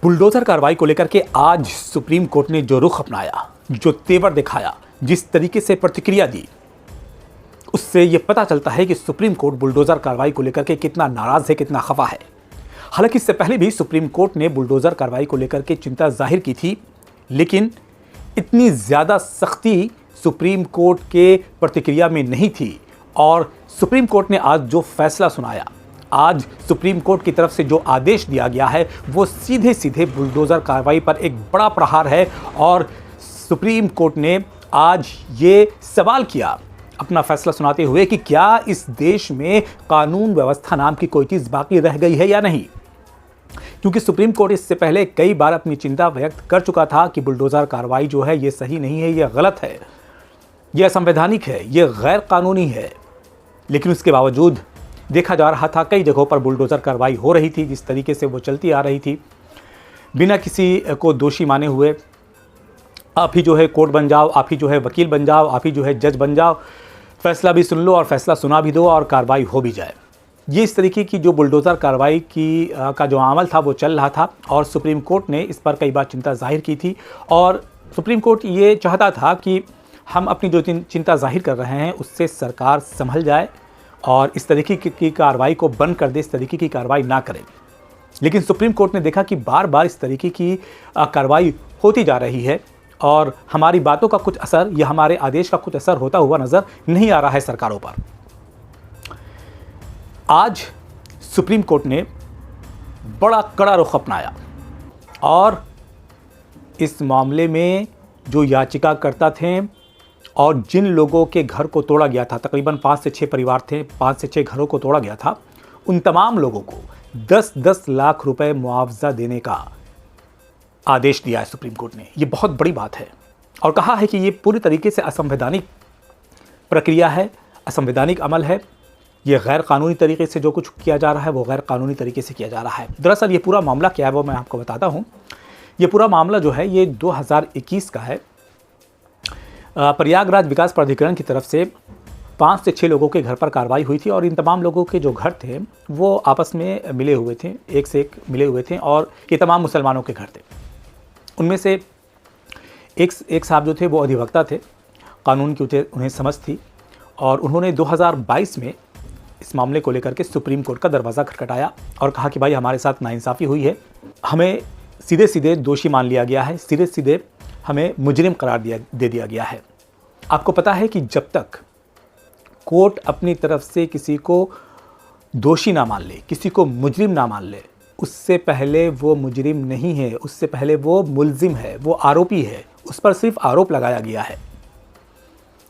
Bulldozer कार्रवाई को लेकर के आज सुप्रीम कोर्ट ने जो रुख अपनाया, जो तेवर दिखाया, जिस तरीके से प्रतिक्रिया दी, उससे यह पता चलता है कि सुप्रीम कोर्ट बुलडोजर कार्रवाई को लेकर के कितना नाराज है, कितना खफा है। हालांकि इससे पहले भी सुप्रीम कोर्ट ने बुलडोजर कार्रवाई को लेकर के चिंता जाहिर की थी, लेकिन इतनी ज़्यादा सख्ती सुप्रीम कोर्ट के प्रतिक्रिया में नहीं थी। और सुप्रीम कोर्ट ने आज जो फैसला सुनाया, आज सुप्रीम कोर्ट की तरफ से जो आदेश दिया गया है, वो सीधे सीधे बुलडोजर कार्रवाई पर एक बड़ा प्रहार है। और सुप्रीम कोर्ट ने आज ये सवाल किया अपना फैसला सुनाते हुए कि क्या इस देश में कानून व्यवस्था नाम की कोई चीज़ बाकी रह गई है या नहीं। क्योंकि सुप्रीम कोर्ट इससे पहले कई बार अपनी चिंता व्यक्त कर चुका था कि बुलडोजर कार्रवाई जो है ये सही नहीं है, ये गलत है, ये असंवैधानिक है, ये गैर कानूनी है। लेकिन उसके बावजूद देखा जा रहा था कई जगहों पर बुलडोजर कार्रवाई हो रही थी, जिस तरीके से वो चलती आ रही थी, बिना किसी को दोषी माने हुए आप ही जो है कोर्ट बन जाओ, आप ही जो है वकील बन जाओ, आप ही जो है जज बन जाओ, फैसला भी सुन लो और फैसला सुना भी दो और कार्रवाई हो भी जाए। ये इस तरीके की जो बुलडोजर कार्रवाई का जो अमल था वो चल रहा था। और सुप्रीम कोर्ट ने इस पर कई बार चिंता जाहिर की थी। और सुप्रीम कोर्ट ये चाहता था कि हम अपनी जो चिंता जाहिर कर रहे हैं उससे सरकार संभल जाए और इस तरीके की कार्रवाई को बंद कर दे, इस तरीके की कार्रवाई ना करें। लेकिन सुप्रीम कोर्ट ने देखा कि बार बार इस तरीके की कार्रवाई होती जा रही है और हमारी बातों का कुछ असर या हमारे आदेश का कुछ असर होता हुआ नज़र नहीं आ रहा है सरकारों पर। आज सुप्रीम कोर्ट ने बड़ा कड़ा रुख अपनाया और इस मामले में जो याचिकाकर्ता थे और जिन लोगों के घर को तोड़ा गया था, तकरीबन 5 से 6 परिवार थे, 5 से 6 घरों को तोड़ा गया था, उन तमाम लोगों को 10-10 लाख रुपए मुआवजा देने का आदेश दिया है सुप्रीम कोर्ट ने। ये बहुत बड़ी बात है और कहा है कि ये पूरी तरीके से असंवैधानिक प्रक्रिया है, असंवैधानिक अमल है। ये गैर कानूनी तरीके से जो कुछ किया जा रहा है वो गैर कानूनी तरीके से किया जा रहा है। दरअसल ये पूरा मामला क्या है वो मैं आपको बताता हूँ। ये पूरा मामला जो है ये 2021 का है। प्रयागराज विकास प्राधिकरण की तरफ से 5 से 6 लोगों के घर पर कार्रवाई हुई थी और इन तमाम लोगों के जो घर थे वो आपस में मिले हुए थे, एक से एक मिले हुए थे और ये तमाम मुसलमानों के घर थे। उनमें से एक साहब जो थे वो अधिवक्ता थे, कानून की उन्हें समझ थी और उन्होंने 2022 में इस मामले को लेकर के सुप्रीम कोर्ट का दरवाज़ा खटखटाया और कहा कि भाई हमारे साथ नाइंसाफ़ी हुई है, हमें सीधे सीधे दोषी मान लिया गया है, सीधे सीधे हमें मुजरिम करार दे दिया गया है। आपको पता है कि जब तक कोर्ट अपनी तरफ से किसी को दोषी ना मान ले, किसी को मुजरिम ना मान ले, उससे पहले वो मुजरिम नहीं है, उससे पहले वो मुल्जिम है, वो आरोपी है, उस पर सिर्फ आरोप लगाया गया है।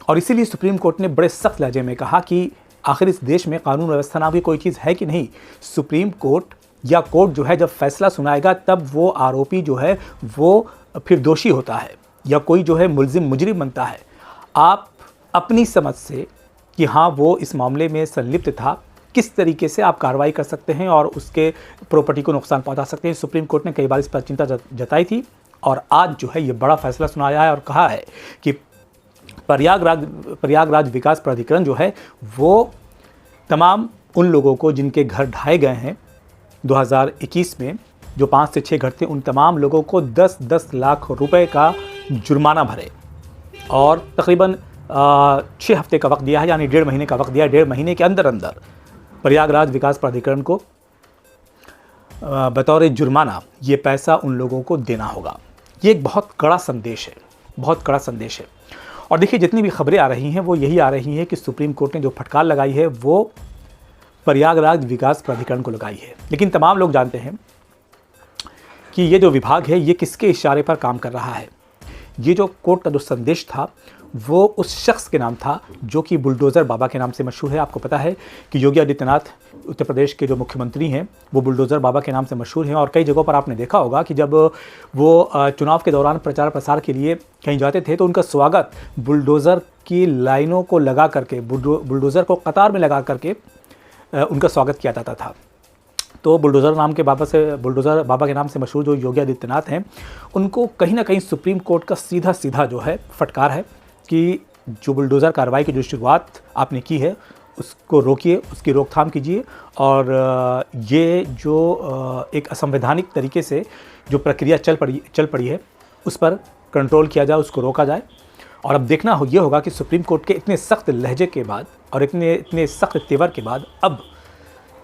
और इसीलिए सुप्रीम कोर्ट ने बड़े सख्त लहजे में कहा कि आखिर इस देश में कानून व्यवस्था नाम की कोई चीज़ है कि नहीं। सुप्रीम कोर्ट या कोर्ट जो है जब फैसला सुनाएगा तब वो आरोपी जो है वो फिर दोषी होता है या कोई जो है मुल्जिम मुजरिम बनता है। आप अपनी समझ से कि हाँ वो इस मामले में संलिप्त था, किस तरीके से आप कार्रवाई कर सकते हैं और उसके प्रॉपर्टी को नुकसान पहुंचा सकते हैं। सुप्रीम कोर्ट ने कई बार इस पर चिंता जताई थी और आज जो है ये बड़ा फैसला सुनाया है और कहा है कि प्रयागराज विकास प्राधिकरण जो है वो तमाम उन लोगों को जिनके घर ढाए गए हैं 2021 में, जो 5 से 6 घर थे, उन तमाम लोगों को 10-10 लाख रुपए का जुर्माना भरे और तकरीबन 6 हफ्ते का वक्त दिया है, यानी 1.5 महीने का वक्त दिया है। 1.5 महीने के अंदर अंदर प्रयागराज विकास प्राधिकरण को बतौर जुर्माना ये पैसा उन लोगों को देना होगा। ये एक बहुत कड़ा संदेश है, बहुत कड़ा संदेश है। और देखिए जितनी भी खबरें आ रही हैं वो यही आ रही हैं कि सुप्रीम कोर्ट ने जो फटकार लगाई है वो प्रयागराज विकास प्राधिकरण को लगाई है। लेकिन तमाम लोग जानते हैं कि ये जो विभाग है ये किसके इशारे पर काम कर रहा है। ये जो कोर्ट का जो संदेश था वो उस शख्स के नाम था जो कि बुलडोज़र बाबा के नाम से मशहूर है। आपको पता है कि योगी आदित्यनाथ उत्तर प्रदेश के जो मुख्यमंत्री हैं वो बुलडोज़र बाबा के नाम से मशहूर हैं। और कई जगहों पर आपने देखा होगा कि जब वो चुनाव के दौरान प्रचार प्रसार के लिए कहीं जाते थे तो उनका स्वागत बुलडोज़र की लाइनों को लगा करके, बुलडोज़र को कतार में लगा करके उनका स्वागत किया जाता था। तो बुलडोज़र बाबा के नाम से मशहूर जो योगी आदित्यनाथ हैं, उनको कहीं ना कहीं सुप्रीम कोर्ट का सीधा जो है फटकार है कि जो बुलडोज़र कार्रवाई की जो शुरुआत आपने की है उसको रोकिए, उसकी रोकथाम कीजिए और ये जो एक असंवैधानिक तरीके से जो प्रक्रिया चल पड़ी है उस पर कंट्रोल किया जाए, उसको रोका जाए। और अब देखना ये होगा कि सुप्रीम कोर्ट के इतने सख्त लहजे के बाद और इतने सख्त तेवर के बाद अब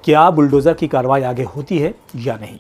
क्या बुलडोज़र की कार्रवाई आगे होती है या नहीं।